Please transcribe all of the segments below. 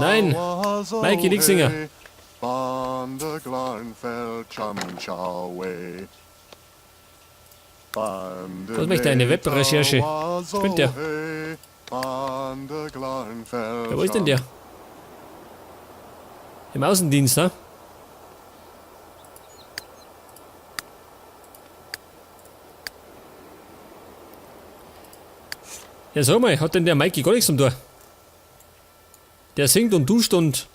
Nein, Mikey, nix singen. Was möchte eine Webrecherche? Spinnt der? Ja, wo ist denn der? Im Außendienst, ne? Ja, sag mal, hat denn der Mikey gar nichts zum Tor? Der singt und duscht und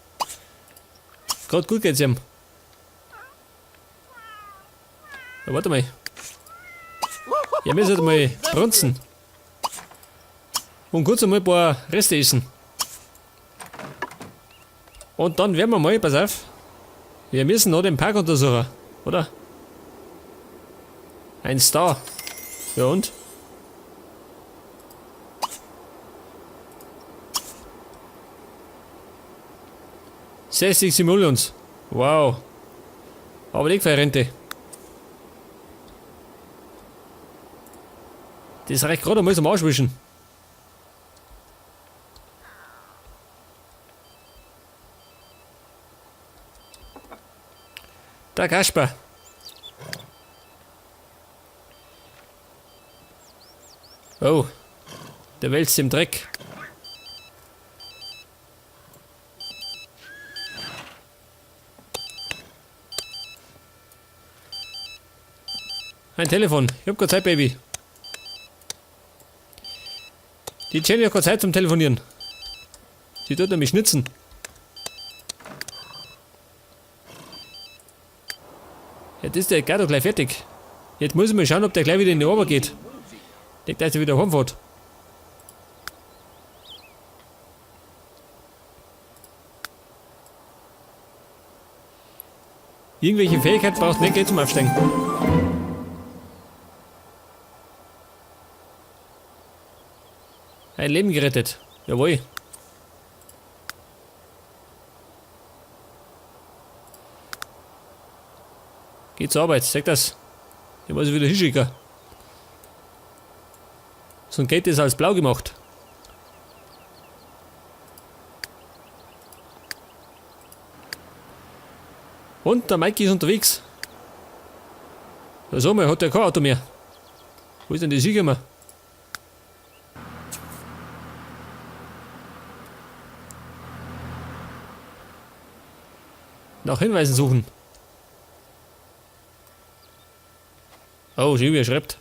gerade gut geht's ihm. Ja, warte mal. Ja, wir sollten mal brunzen. Und kurz einmal ein paar Reste essen. Und dann werden wir mal, pass auf, wir müssen noch den Park untersuchen, oder? Ein Star. Ja und? $60 Simoleons. Wow. Aber nicht für Rente. Das reicht gerade einmal zum Auswischen. Der Kasper. Oh, der wälzt im Dreck. Ein Telefon. Ich hab keine Zeit, Baby. Die Jenny hat keine Zeit zum Telefonieren. Sie tut nämlich schnitzen. Jetzt ist der gar doch gleich fertig. Jetzt muss ich mal schauen, ob der gleich wieder in die Arbeit geht. Denkt, dass er wieder heimfährt. Irgendwelche Fähigkeit brauchst du nicht, geh zum Aufsteigen. Ein Leben gerettet. Jawohl. Geht zur Arbeit, sag das. Ich muss wieder hinschicken. So ein Gate ist als blau gemacht. Und der Mikey ist unterwegs. So mal, hat der kein Auto mehr. Wo ist denn die Sieger? Nach Hinweisen suchen. Oh, schau, wie er schreibt.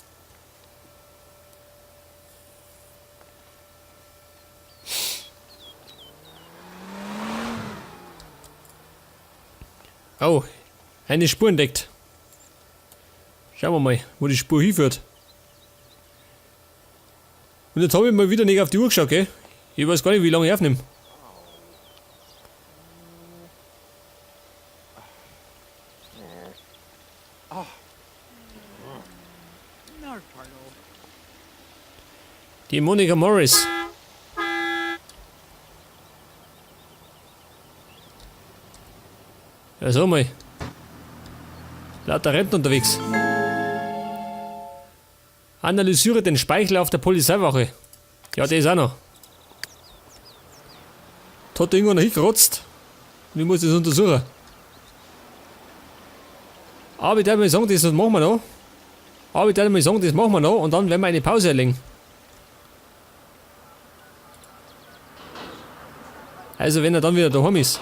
Oh, eine Spur entdeckt. Schauen wir mal, wo die Spur hinführt. Und jetzt habe ich mal wieder nicht auf die Uhr geschaut, gell? Ich weiß gar nicht, wie lange ich aufnehme. Die Monica Morris. Ja, so mal. Lauter Renten unterwegs. Analysiere den Speichel auf der Polizeiwache. Ja, der ist auch noch. Da hat irgendwo noch hingerotzt. Und ich muss das untersuchen. Aber ich darf mal sagen, das machen wir noch. Und dann werden wir eine Pause erlegen. Also wenn er dann wieder daheim ist.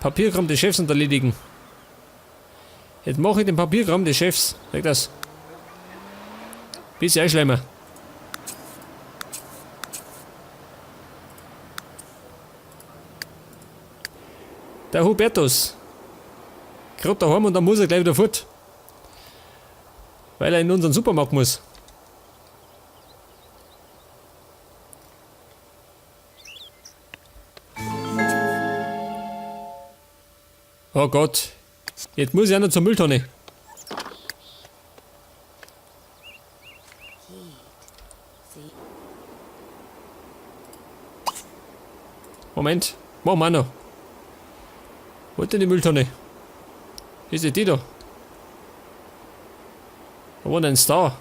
Papierkram des Chefs erledigen. Jetzt mache ich den Papierkram des Chefs. Sag das. Bis einschleimen. Der Hubertus. Gerade daheim und dann muss er gleich wieder fort. Weil er in unseren Supermarkt muss. Oh Gott. Jetzt muss ich auch noch zur Mülltonne. Moment. Machen wir auch noch. Wo ist denn die Mülltonne? Ist die da? Wo denn ist da?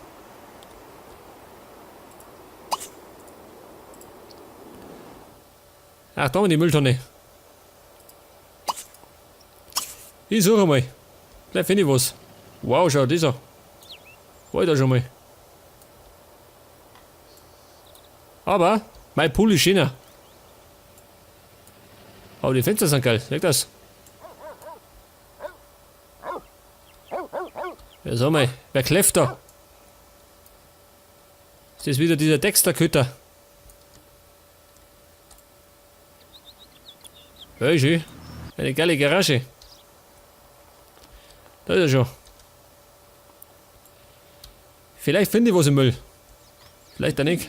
Ach, da haben wir die Mülltonne. Ich suche mal. Vielleicht finde ich was. Wow, schau, dieser. War ich da schon mal. Aber, mein Pool ist schöner. Aber die Fenster sind geil. Seht das? Ja, sag mal, wer kläfft da? Ist das wieder dieser Dexter-Köter? Ja, schön. Eine geile Garage. Da ist er schon. Vielleicht finde ich was im Müll. Vielleicht auch nicht.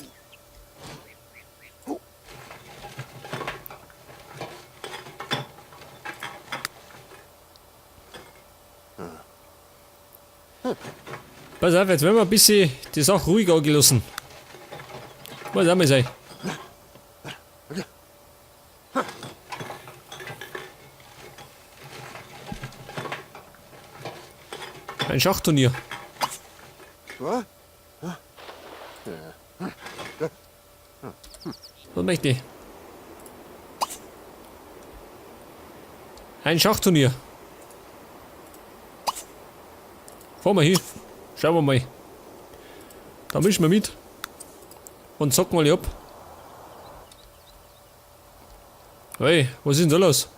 Pass auf, jetzt werden wir ein bisschen die Sache ruhig angelassen. Muss auch mal sein. Ein Schachturnier. Was möchte ich? Ein Schachturnier. Fahren wir hin. Schauen wir mal. Da mischen wir mit. Und zocken alle ab. Hey, was ist denn da los?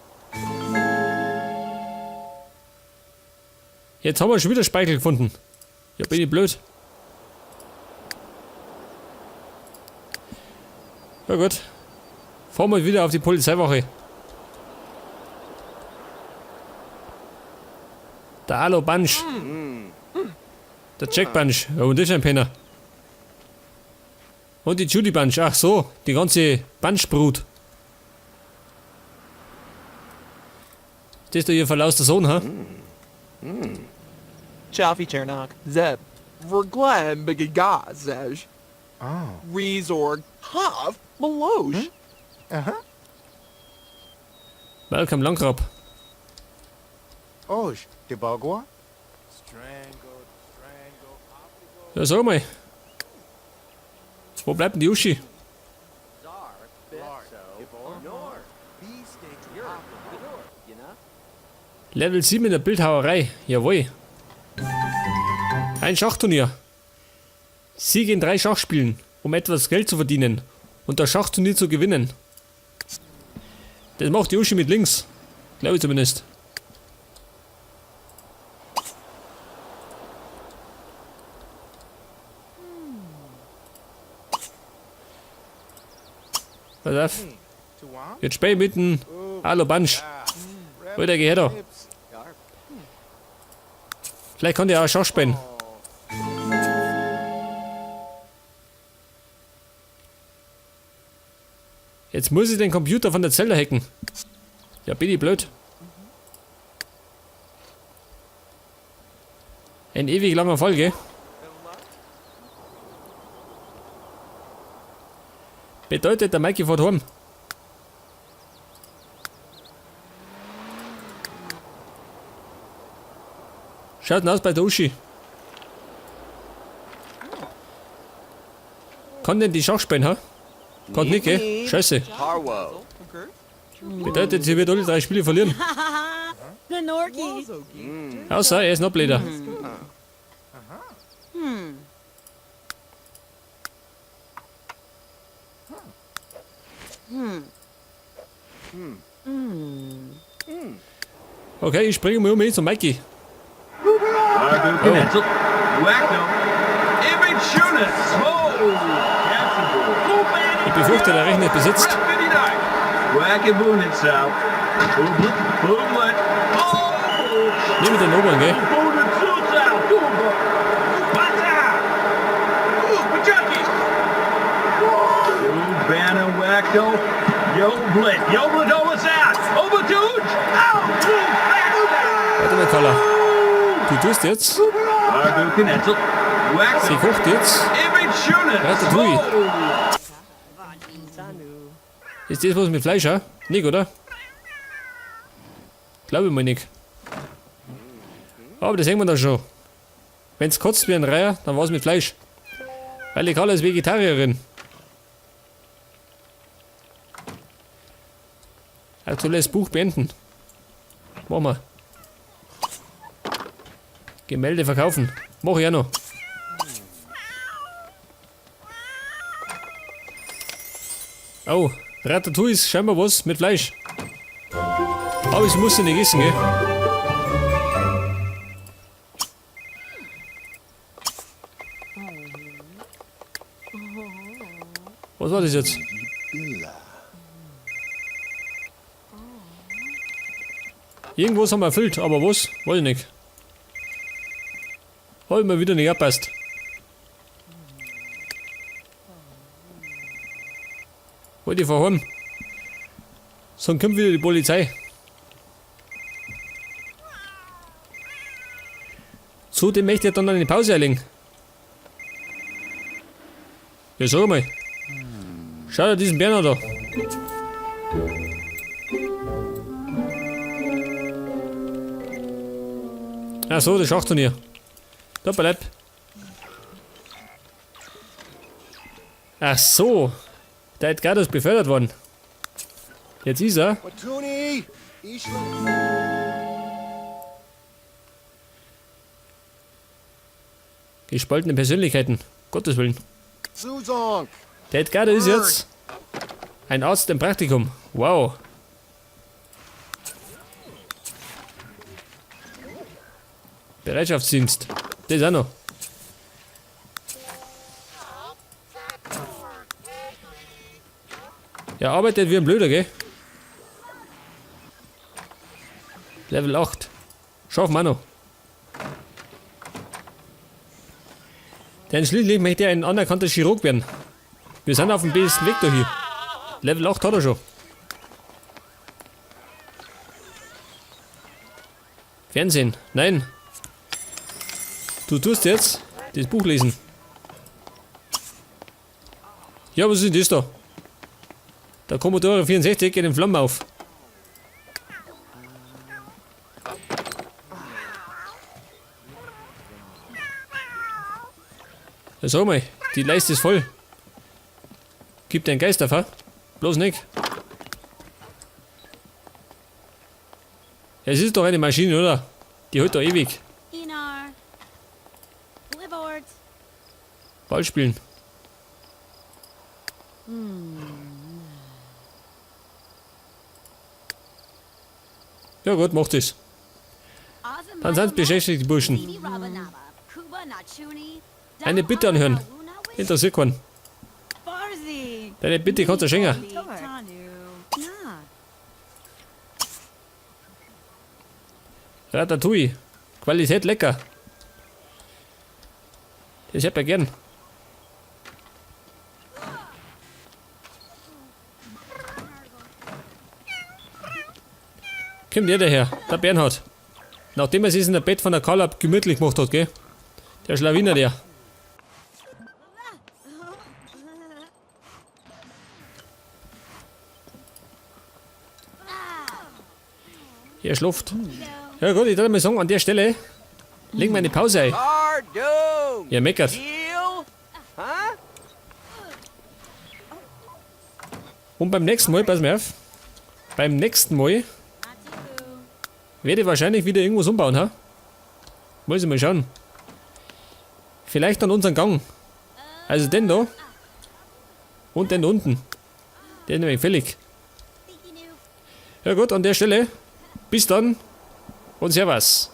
Jetzt haben wir schon wieder Speichel gefunden. Ja, bin ich blöd. Ja gut. Fahren wir wieder auf die Polizeiwache. Der Alo Bunch. Der Jack Bunch. Ja, und das ist ein Penner. Und die Judy Bunch. Ach so, die ganze Bunch-Brut. Das ist doch ihr verlauster Sohn, ha? Chaffee Chernak, Zeb, Verglen Bigagazej, Resort Hav Meloge. Welcome, Langkrab. Oj, de bagua? Ja, sag mal. Wo bleibt denn die Uschi? Level 7 in der Bildhauerei. Jawohl. Ein Schachturnier. Sieg in 3 Schachspielen, um etwas Geld zu verdienen und das Schachturnier zu gewinnen. Das macht die Uschi mit links. Glaube ich zumindest. Pass auf. Jetzt spiel mit dem Alo Bunch. Alter, geh her da. Vielleicht kann der auch Schach spielen. Jetzt muss ich den Computer von der Zelle hacken. Ja, bin ich blöd. Ein ewig langer Folge. Bedeutet, der Mikey fährt heim. Schaut denn aus bei der Uschi? Kann denn die Schach spielen, ha? Kann nicht, gell? Scheiße. Bedeutet, sie wird alle 3 Spiele verlieren. Gnorky. Außer, er ist ein Ableder. Okay, ich springe mal um zum Mikey. Cancel. Wacko. Image unit. Ich befürchte, der Rechner ist besetzt. Wacky Boonit South. Boomlet. Oh! Nimm den oberen, gell? Boonit South. What's out? Pachunkies. Banner Wacko. Yo Blit. Yo Blit all us out. Over Dude. Warte mal, Carla. Du tust jetzt. Sie kocht jetzt. Ratatouille. Ist das was mit Fleisch, ha? Nicht, oder? Glaube ich mal nicht. Aber das sehen wir da schon. Wenn's kotzt wie ein Reiher, dann war's mit Fleisch. Weil ich als Vegetarierin. Aktuelles Buch beenden. Machen wir. Gemälde verkaufen. Mach ich auch noch. Oh, Ratatouille ist scheinbar was mit Fleisch. Aber ich muss ja nicht essen, gell? Was war das jetzt? Irgendwas haben wir erfüllt, aber was? Weiß ich nicht. Hab ich mal wieder nicht abpasst. Wollte ich vorhaben. Sonst kommt wieder die Polizei. Zudem möchte ich dann eine Pause erlegen. Ja, sag mal. Schau dir diesen Bären da. Ach so, das Schachturnier. Da bleib. Ach so. Der Edgar ist befördert worden. Jetzt ist er. Gespaltene Persönlichkeiten. Gottes Willen. Der Edgar ist jetzt ein Arzt im Praktikum. Wow. Bereitschaftsdienst. Das auch noch. Er arbeitet wie ein Blöder, gell? Level 8. Schaffen wir noch. Denn schließlich möchte er ein anerkannter Chirurg werden. Wir sind auf dem besten Weg da hier. Level 8 hat er schon. Fernsehen. Nein. Du tust jetzt das Buch lesen. Ja, was ist denn das da? Der Commodore 64 geht in Flammen auf. Ja, sag mal, die Leiste ist voll. Gib deinen Geist auf, ha? Bloß nicht. Es ist doch eine Maschine, oder? Die hält doch ewig. Enar. Liveord. Ball spielen. Ja gut, macht es. Dann sind beschäftigt die Burschen. Eine Bitte anhören. Interessiert keinen. Deine Bitte kannst du schenken. Ratatouille. Qualität lecker. Das hätte ich gern. Kommt der daher, der Bernhard. Nachdem er sich in der Bett von der Carla gemütlich gemacht hat, gell? Der Schlawiner, der. Er schläft. Ja gut, ich würde mal sagen, an der Stelle legen wir eine Pause ein. Cardo! Er meckert. Deal? Huh? Und beim nächsten Mal, pass mal auf, beim nächsten Mal werde ich wahrscheinlich wieder irgendwas umbauen, ha? Muss ich mal schauen. Vielleicht an unseren Gang. Also den da. Und den da unten. Der ist nämlich fällig. Ja gut, an der Stelle. Bis dann. Und Servus.